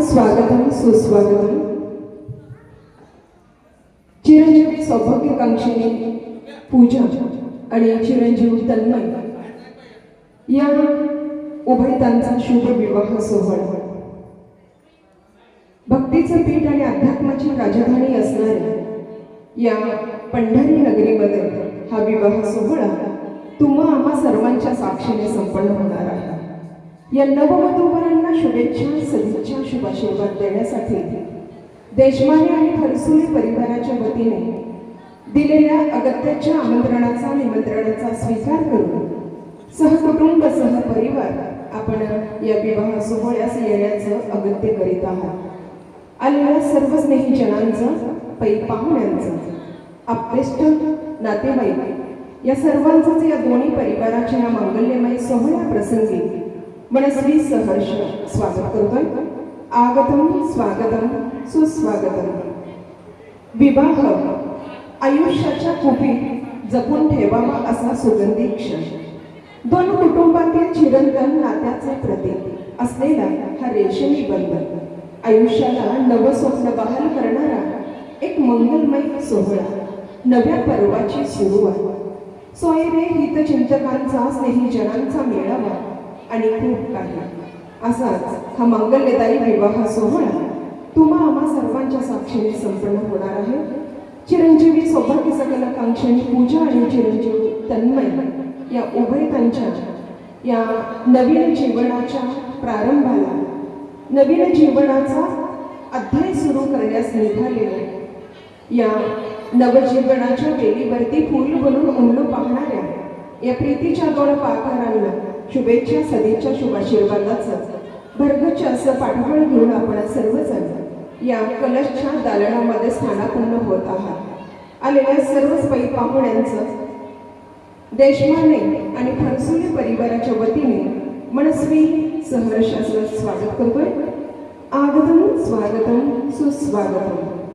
स्वागतम सुस्वागतम। चिरंजीवी सौभाग्यकांक्षिणी पूजा आणि चिरंजीव तन्मय या उभयतांचा शुभ विवाह सोहळा, भक्तीचं पीठ आणि अध्यात्माची राजधानी असणाऱ्या या पंढरी नगरीमध्ये हा विवाह सोहळा तुम्हा आम्हा सर्वांच्या साक्षीने संपन्न होणार आहे। या नववधूवरांना शुभेच्छा, सदिच्छा, शुभाशीर्वाद देण्यासाठी देशमाने आणि फरसुले परिवाराच्या वतीने दिलेल्या अगत्याच्या निमंत्रणाचा स्वीकार करून सहकुटुंब सहपरिवार आपण या विवाह सोहळ्यास येण्याचं अगत्य करीत आहात। आलेल्या सर्व स्नेहीजनांचं, पै पाहुण्यांचं, आप्तेष्ट, नातेवाईक या सर्वांचंच या दोन्ही परिवाराच्या या मंगल्यमय सोहळ्या प्रसंगी मनस्वी सहर्ष स्वागत करतोय। आगतम स्वागतम सुस्वागतम। विवाह आयुष्याच्या कुपीत जपून ठेवावा असा सुगंधी क्षण, दोन कुटुंबातील चिरंतन नात्याचे प्रतीक असलेला हा रेशमी बंधन, आयुष्याला नवं स्वप्न बहाल करणारा एक मंगलमय सोहळा, नव्या पर्वाची सुरुवात, सोयरे हितचिंतकांचा, स्नेहीजनांचा मेळावा आणि खूप काही असाच हा मंगल्यदायी विवाह सोहळा तुम्हा आम्हा सर्वांच्या साक्षीने संपन्न होणार आहे। चिरंजीवी सौभाग्य सकलाकांक्षिणी पूजा आणि चिरंजीव तन्मय या उभयतांच्या या नवीन जीवनाच्या प्रारंभाला, नवीन जीवनाचा अध्याय सुरू करण्यास निघालेल्या या नवजीवनाच्या वेलीवरती फूल बनून उमलू पाहणाऱ्या या प्रीतीच्या दोन पाकारांना शुभेच्छा, सदिच्छा, शुभाशीर्वादाचं भरगच्च असं पाठबळ घेऊन आपण सर्वजण या कलशच्या दालनामध्ये स्थानापन्न होत आहात। आलेल्या सर्वच पै पाहुण्यांचं देशमाने आणि फरसुले परिवाराच्या वतीने मनस्वी सहर्ष असं स्वागत करतोय। आगतम स्वागतम सुस्वागतम।